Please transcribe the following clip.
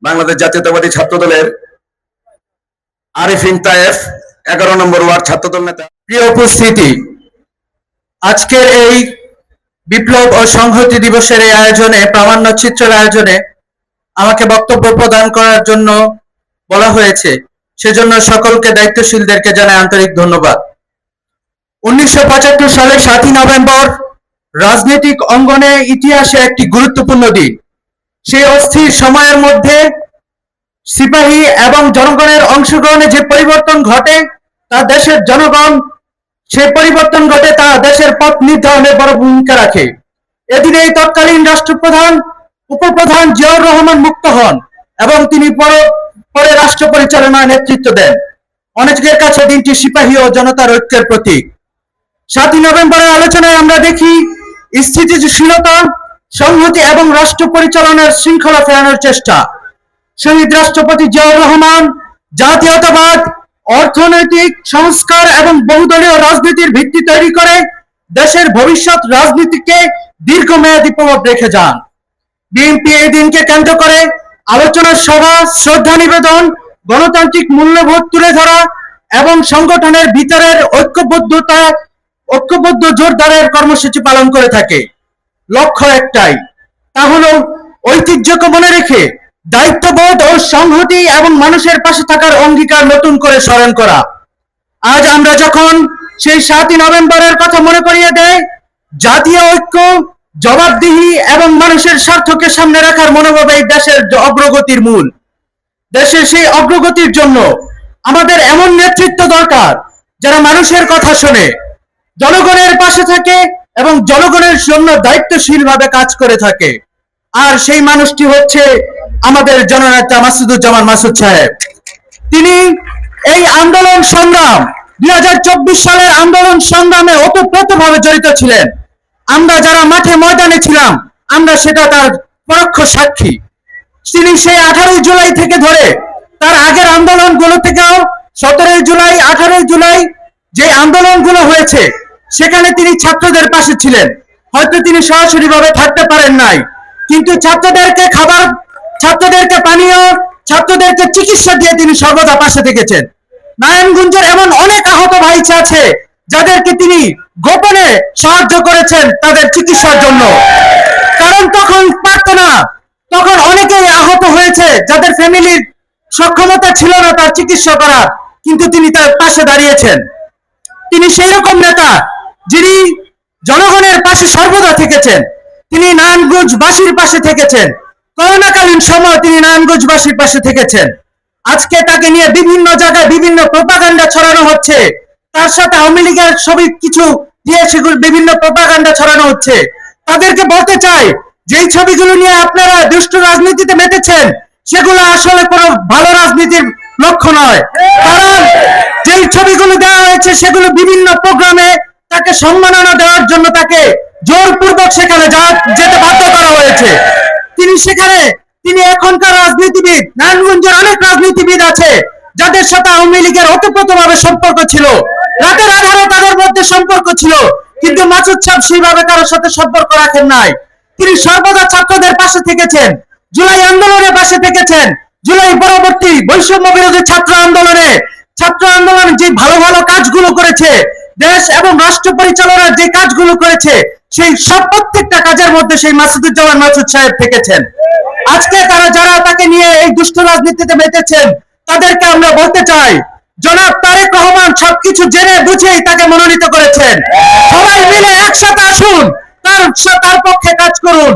বাংলাদেশ জাতীয়তাবাদী ছাত্র দলের আরিফিন তায়েফ 11 নম্বর ওয়ার্ড ছাত্রদল নেতা। প্রিয় উপস্থিতি, আজকের এই বিপ্লব ও সংহতি দিবসের এই আয়োজনে, প্রামাণ্য চিত্রের আয়োজনে আমাকে বক্তব্য প্রদান করার জন্য বলা হয়েছে, সেজন্য সকলকে দায়িত্বশীলদেরকে জানাই আন্তরিক ধন্যবাদ। 1975 সালের 7ই নভেম্বর রাজনৈতিক অঙ্গনে ইতিহাসে একটি গুরুত্বপূর্ণ দিন। সেই অস্থির সময়ের মধ্যে সিপাহী এবং জনগণের অংশগ্রহণে যে পরিবর্তন ঘটে, তা দেশের জনগণ সেই পরিবর্তন ঘটে তা দেশের পথ নির্ধারণে বড় ভূমিকা রাখে। এদিন এই তৎকালীন রাষ্ট্রপ্রধান উপপ্রধান জিয়াউর রহমান মুক্ত হন এবং তিনি পরে রাষ্ট্র পরিচালনায় নেতৃত্ব দেন। অনেকের কাছে দিনটি সিপাহী ও জনতার ঐক্যের প্রতীক। 7ই নভেম্বরের আলোচনায় আমরা দেখি স্থিতিশীলতা, সংহতি এবং রাষ্ট্র পরিচালনার শৃঙ্খলা ফেরানোর চেষ্টা। শহীদ রাষ্ট্রপতি জিয়াউর রহমান জাতীয়তাবাদ, অর্থনৈতিক সংস্কার এবং বহুদলীয় রাজনীতির ভিত্তি তৈরি করে দেশের ভবিষ্যৎ রাজনীতিকে দীর্ঘমেয়াদী প্রভাব রেখে যান। বিএনপি এই দিনকে কেন্দ্র করে আলোচনা সভা, শ্রদ্ধা নিবেদন, গণতান্ত্রিক মূল্যবোধ তুলে ধরা এবং সংগঠনের ভিতরের ঐক্যবদ্ধ জোরদারের কর্মসূচি পালন করে থাকে। লক্ষ্য একটাই, তা হলো ঐতিহ্যকে মনে রেখে দায়িত্ববোধ ও সংহতি এবং মানুষের পাশে থাকার অঙ্গীকার নতুন করে স্মরণ করা। আজ আমরা যখন সেই 7ই নভেম্বরের কথা মনে করিয়ে দেয়, জাতীয় ঐক্য, জবাবদিহি এবং মানুষের স্বার্থকে সামনে রাখার মনোভাব এই দেশের অগ্রগতির মূল। দেশের সেই অগ্রগতির জন্য আমাদের এমন নেতৃত্ব দরকার যারা মানুষের কথা শোনে, জনগণের পাশে থাকে এবং জনগণের জন্য দায়িত্বশীলভাবে কাজ করে থাকে। আর সেই মানুষটি হচ্ছে আমাদের জননেতা মাসুদুজ্জামান মাসুদ সাহেব। তিনি এই আন্দোলন সংগ্রাম 2024 সালের আন্দোলন সংগ্রামে ওতপ্রোতভাবে জড়িত ছিলেন। আমরা যারা মাঠে ময়দানে ছিলাম, আমরা সেটা তার পরোক্ষ সাক্ষী। তিনি সেই 18 জুলাই থেকে ধরে তার আগের আন্দোলনগুলো থেকেও 17 জুলাই, 18 জুলাই যে আন্দোলনগুলো হয়েছে, সেখানে তিনি ছাত্রদের পাশে ছিলেন। হয়তো তিনি সরাসরি ভাবে থাকতে পারেন নাই, কিন্তু ছাত্রদেরকে খাবার, ছাত্রদেরকে পানীয়, ছাত্রদেরকে চিকিৎসা দিয়ে তিনি সর্বদা পাশে থেকেছেন। নারায়ণগঞ্জের এমন অনেক আহত ভাই আছে যাদেরকে তিনি গোপনে সাহায্য করেছেন তাদের চিকিৎসার জন্য, কারণ তখন পারত না, তখন অনেকেই আহত হয়েছে যাদের ফ্যামিলির সক্ষমতা ছিল না তার চিকিৎসা করার, কিন্তু তিনি তার পাশে দাঁড়িয়েছেন। তিনি সেই রকম নেতা যিনি জনগণের পাশে সর্বদা থেকেছেন। তিনি নারায়ণগঞ্জবাসীর পাশে থেকেছেন। করোনাকালীন সময় তিনি নারায়ণগঞ্জবাসীর পাশে থেকেছেন। আজকে তাকে নিয়ে বিভিন্ন জায়গায় বিভিন্ন প্রোপাগান্ডা ছড়ানো হচ্ছে, তার সাথে আওয়ামী লীগের সবই কিছু দিয়ে সেগুলো বিভিন্ন প্রোপাগান্ডা ছড়ানো হচ্ছে। তাদেরকে বলতে চাই, যেই ছবিগুলো নিয়ে আপনারা দুষ্ট রাজনীতিতে মেতেছেন, সেগুলো আসলে কোনো ভালো রাজনীতির লক্ষ্য নয়। কারণ যেই ছবিগুলো দেওয়া হয়েছে সেগুলো বিভিন্ন প্রোগ্রামে তাকে সম্মাননা দেওয়ার জন্য তাকে জোরপূর্বক সেখানে যেতে বাধ্য করা হয়েছে। তিনি এখনকার রাজনীতিবিদ, নারায়ণগঞ্জের অনেক রাজনীতিবিদ আছে যাদের সাথে আওয়ামী লীগের ওতপ্রোতভাবে সম্পর্ক ছিল, রাতের আধারে তাদের মধ্যে সম্পর্ক ছিল, কিন্তু মাসুদ সাহেব সেইভাবে কারোর সাথে সম্পর্ক রাখেন নাই। তিনি সর্বদা ছাত্রদের পাশে থেকেছেন, জুলাই আন্দোলনের পাশে থেকেছেন। জুলাই পরবর্তী বৈষম্য বিরোধী ছাত্র আন্দোলনে যে ভালো ভালো কাজগুলো করেছে, দেশ এবং রাষ্ট্র পরিচালনার যে কাজগুলো করেছে, সেই সব প্রত্যেকটা কাজের মধ্যে সেই মাসুদুজ্জামান মাসুদ সাহেব থেকেছেন। আজকে যারা তাকে নিয়ে এই দুষ্ট রাজনীতিতে মেতেছেন, তাদেরকে আমরা বলতে চাই, জনাব তারেক রহমান সবকিছু জেনে বুঝেই তাকে মনোনীত করেছেন। সবাই মিলে একসাথে আসুন, তার পক্ষে কাজ করুন।